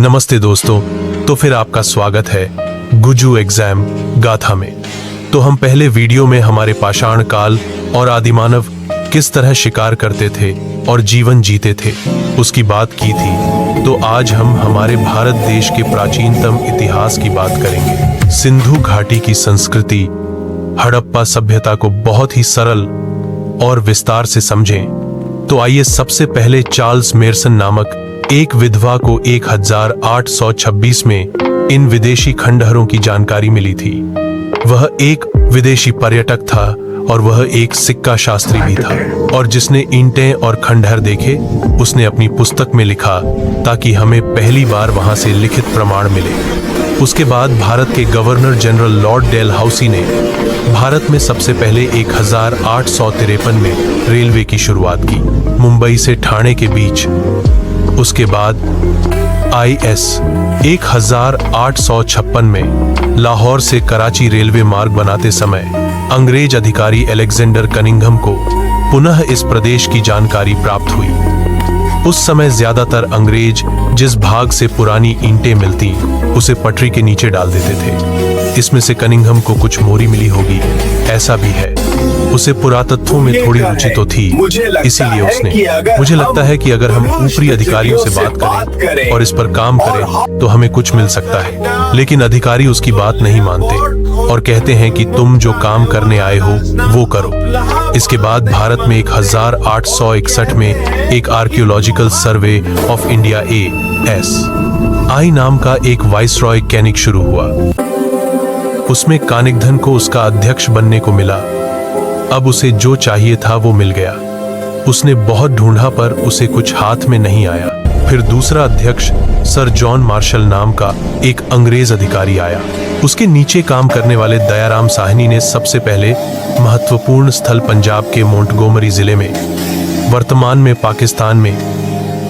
नमस्ते दोस्तों, तो फिर आपका स्वागत है गुजू एग्जाम गाथा में। तो हम पहले वीडियो में हमारे पाषाण काल और आदिमानव किस तरह शिकार करते थे और जीवन जीते थे उसकी बात की थी। तो आज हम हमारे भारत देश के प्राचीनतम इतिहास की बात करेंगे। सिंधु घाटी की संस्कृति हड़प्पा सभ्यता को बहुत ही सरल और विस्तार से समझें। तो आइए सबसे पहले चार्ल्स मेयरसन नामक एक विधवा को 1826 में इन विदेशी खंडहरों की जानकारी मिली थी। वह एक विदेशी पर्यटक था और वह एक सिक्का शास्त्री भी था, और जिसने ईंटें और खंडहर देखे उसने अपनी पुस्तक में लिखा ताकि हमें पहली बार वहां से लिखित प्रमाण मिले। उसके बाद भारत के गवर्नर जनरल लॉर्ड डेलहाउसी ने भारत में सबसे पहले 1853 में रेलवे की शुरुआत की, मुंबई से ठाणे के बीच। उसके बाद IS 1856 में लाहौर से कराची रेलवे मार्ग बनाते समय अंग्रेज अधिकारी अलेक्जेंडर कनिंघम को पुनः इस प्रदेश की जानकारी प्राप्त हुई। उस समय ज्यादातर अंग्रेज जिस भाग से पुरानी ईंटें मिलती उसे पटरी के नीचे डाल देते थे। इसमें से कनिंघम को कुछ मोरी मिली होगी, ऐसा भी है। उसे पुरातत्वों में थोड़ी रुचि तो थी, इसीलिए उसने, मुझे लगता है कि अगर हम ऊपरी अधिकारियों से बात करें और इस पर काम करें तो हमें कुछ मिल सकता है। लेकिन अधिकारी उसकी बात नहीं मानते और कहते हैं कि तुम जो काम करने आए हो वो करो। इसके बाद भारत में 1861 में एक archaeological survey of India ASI नाम का एक वाइसरॉय कैनिक शुरू हुआ। उसमें कानिकधन को उसका अध्यक्ष बनने को मिला। अब उसे जो चाहिए था वो मिल गया। उसने बहुत ढूंढा पर उसे कुछ हाथ में नहीं आया। फिर दूसरा अध्यक्ष सर जॉन मार्शल नाम का एक अंग्रेज अधिकारी आया। उसके नीचे काम करने वाले दयाराम साहनी ने सबसे पहले महत्वपूर्ण स्थल पंजाब के मोंटगोमरी जिले में, वर्तमान में पाकिस्तान में,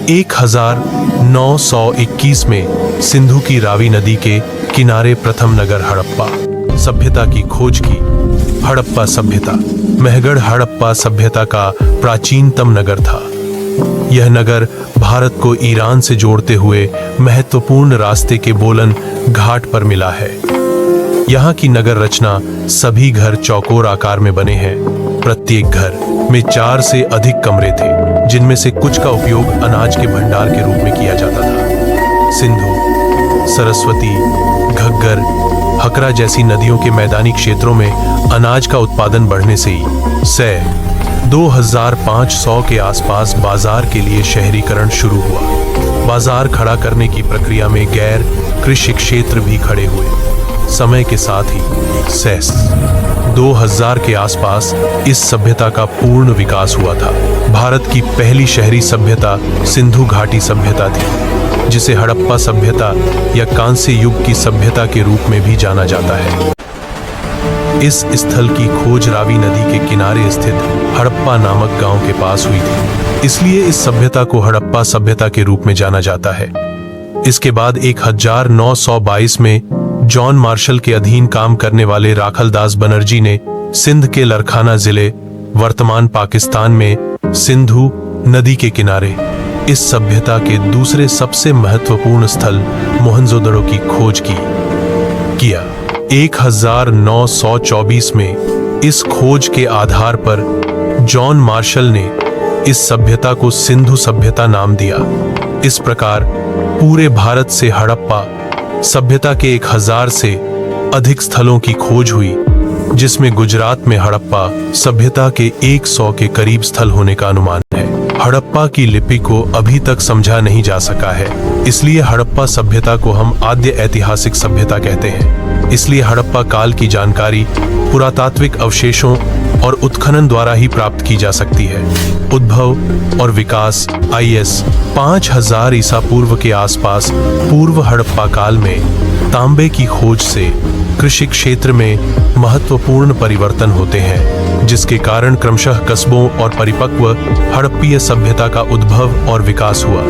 1921 में सिंधु की रावी नदी के किनारे प्रथम नगर हड़प्पा सभ्यता की खोज की। हड़प्पा सभ्यता महगढ़ हड़प्पा सभ्यता का प्राचीनतम नगर था। यह नगर भारत को ईरान से जोड़ते हुए महत्वपूर्ण रास्ते के बोलन घाट पर मिला है। यहाँ की नगर रचना, सभी घर चौकोर आकार में बने हैं। प्रत्येक घर में 4 से अधिक कमरे थे, जिनमें से कुछ का उपयोग अनाज के भंडार के रूप में किया जाता था। सिंधु, सरस्वती, घग्गर, हकरा जैसी नदियों के मैदानी क्षेत्रों में अनाज का उत्पादन बढ़ने से ही 2500 के आसपास बाजार के लिए शहरीकरण शुरू हुआ। बाजार खड़ा करने की प्रक्रिया में गैर कृषि क्षेत्र भी खड़े हुए। समय के साथ ही 2000 के आसपास इस सभ्यता का पूर्ण विकास हुआ था। भारत की पहली शहरी सभ्यता सिंधु घाटी सभ्यता थी, जिसे हड़प्पा सभ्यता या कांस्य युग की सभ्यता के रूप में भी जाना जाता है। इस स्थल की खोज रावी नदी के किनारे स्थित हड़प्पा नामक गांव के पास हुई थी, इसलिए इस सभ्यता को हड़प्पा सभ्यता के रूप में जाना जाता है। इसके बाद 1922 में जॉन मार्शल के अधीन काम करने वाले राखलदास बनर्जी ने सिंध के लरखाना जिले, वर्तमान पाकिस्तान में, सिंधु नदी के किनारे इस सभ्यता के दूसरे सबसे महत्वपूर्ण स्थल मोहनजोदड़ो की खोज किया। 1924 में इस खोज के आधार पर जॉन मार्शल ने इस सभ्यता को सिंधु सभ्यता नाम दिया। इस प्रकार पूरे भारत से हड़प्पा सभ्यता के 1000 से अधिक स्थलों की खोज हुई, जिसमें गुजरात में हड़प्पा सभ्यता के 100 के करीब स्थल होने का अनुमान है। हड़प्पा की लिपि को अभी तक समझा नहीं जा सका है, इसलिए हड़प्पा सभ्यता को हम आद्य ऐतिहासिक सभ्यता कहते हैं। इसलिए हड़प्पा काल की जानकारी पुरातात्विक अवशेषों और उत्खनन द्वारा ही प्राप्त की जा सकती है। उद्भव और विकास IS 5000 ईसा पूर्व के आसपास पूर्व हड़प्पा काल में तांबे की खोज से कृषि क्षेत्र में महत्वपूर्ण परिवर्तन होते हैं, जिसके कारण क्रमशः कस्बों और परिपक्व हड़प्पीय सभ्यता का उद्भव और विकास हुआ।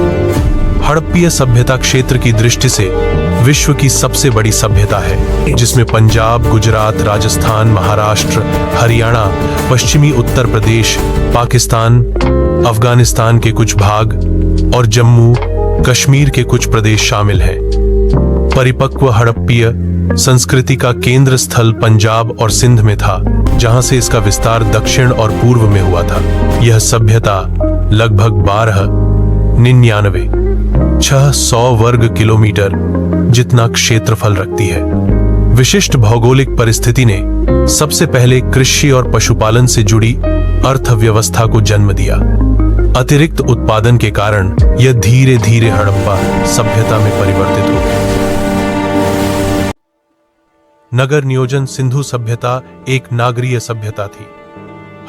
हड़प्पीय सभ्यता क्षेत्र की दृष्टि से विश्व की सबसे बड़ी सभ्यता है, जिसमें पंजाब, गुजरात, राजस्थान, महाराष्ट्र, हरियाणा, पश्चिमी उत्तर प्रदेश, पाकिस्तान, अफगानिस्तान के कुछ भाग और जम्मू कश्मीर के कुछ प्रदेश शामिल हैं। परिपक्व हड़प्पीय संस्कृति का केंद्र स्थल पंजाब और सिंध में था, जहां से इसका विस्तार दक्षिण और पूर्व में हुआ था। यह सभ्यता लगभग 600 वर्ग किलोमीटर जितना क्षेत्रफल रखती है। विशिष्ट भौगोलिक परिस्थिति ने सबसे पहले कृषि और पशुपालन से जुड़ी अर्थव्यवस्था को जन्म दिया। अतिरिक्त उत्पादन के कारण यह धीरे धीरे हड़प्पा सभ्यता में परिवर्तित हो गया। नगर नियोजन सिंधु सभ्यता एक नागरीय सभ्यता थी।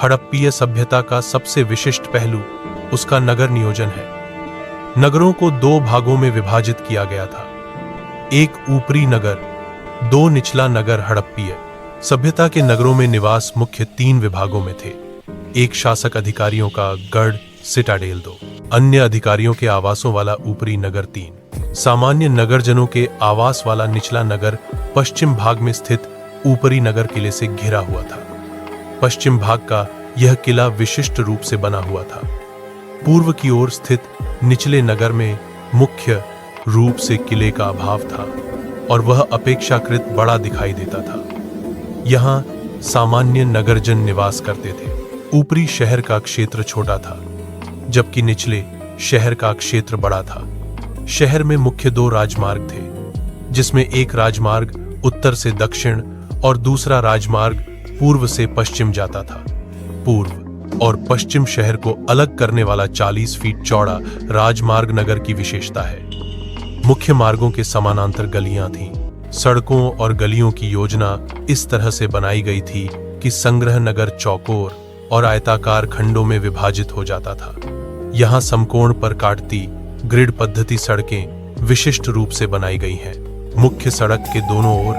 हड़प्पीय सभ्यता का सबसे विशिष्ट पहलू उसका नगर नियोजन है। नगरों को 2 भागों में विभाजित किया गया था, एक ऊपरी नगर, 2 निचला नगर। हड़प्पीय सभ्यता के नगरों में निवास मुख्य 3 विभागों में थे। एक शासक अधिकारियों का गढ़ सिटाडेल, 2 अन्य अधिकारियों के आवासों वाला ऊपरी नगर, 3 सामान्य नगरजनों के आवास वाला निचला नगर। पश्चिम भाग में स्थित ऊपरी नगर किले से घिरा हुआ था। पश्चिम भाग का यह किला विशिष्ट रूप से बना हुआ था। पूर्व की ओर स्थित निचले नगर में मुख्य रूप से किले का अभाव था और वह अपेक्षाकृत बड़ा दिखाई देता था। यहाँ सामान्य नगरजन निवास करते थे। ऊपरी शहर का क्षेत्र छोटा था, जबकि निचले शहर का क्षेत्र बड़ा था। शहर में मुख्य 2 राजमार्ग थे, जिसमें एक राजमार्ग उत्तर से दक्षिण और दूसरा राजमार्ग पूर्व से पश्चिम जाता था। पूर्व और पश्चिम शहर को अलग करने वाला 40 फीट चौड़ा राजमार्ग नगर की विशेषता है। मुख्य मार्गों के समानांतर गलियां थीं। सड़कों और गलियों की योजना इस तरह से बनाई गई थी कि संग्रह नगर चौकोर और आयताकार खंडों में विभाजित हो जाता था। यहाँ समकोण पर काटती ग्रिड पद्धति सड़कें विशिष्ट रूप से बनाई गई हैं। मुख्य सड़क के दोनों ओर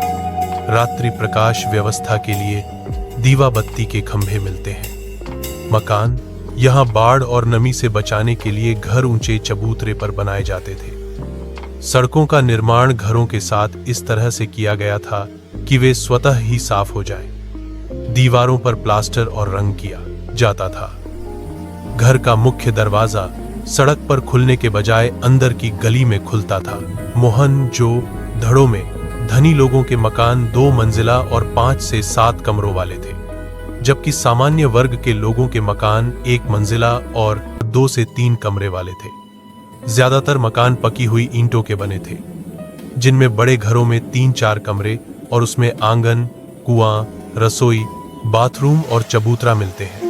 रात्रि प्रकाश व्यवस्था के लिए दीवा बत्ती के खंभे मिलते हैं। मकान यहाँ बाढ़ और नमी से बचाने के लिए घर ऊंचे चबूतरे पर बनाए जाते थे। सड़कों का निर्माण घरों के साथ इस तरह से किया गया था कि वे स्वतः ही साफ हो जाएं। दीवारों पर प्लास्टर और रंग किया जाता था। घर का मुख्य दरवाजा सड़क पर खुलने के बजाय अंदर की गली में खुलता था। मोहनजोदड़ो में धनी लोगों के मकान 2 मंजिला और 5 से 7 कमरों वाले थे, जबकि सामान्य वर्ग के लोगों के मकान 1 मंजिला और 2 से 3 कमरे वाले थे। ज्यादातर मकान पकी हुई ईंटों के बने थे, जिनमें बड़े घरों में 3-4 कमरे और उसमें आंगन, कुआं, रसोई, बाथरूम और चबूतरा मिलते हैं।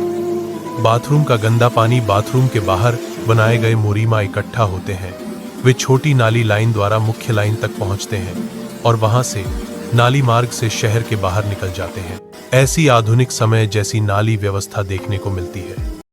बाथरूम का गंदा पानी बाथरूम के बाहर बनाए गए मोरीमा इकट्ठा होते हैं। वे छोटी नाली लाइन द्वारा मुख्य लाइन तक पहुंचते हैं और वहां से नाली मार्ग से शहर के बाहर निकल जाते हैं। ऐसी आधुनिक समय जैसी नाली व्यवस्था देखने को मिलती है।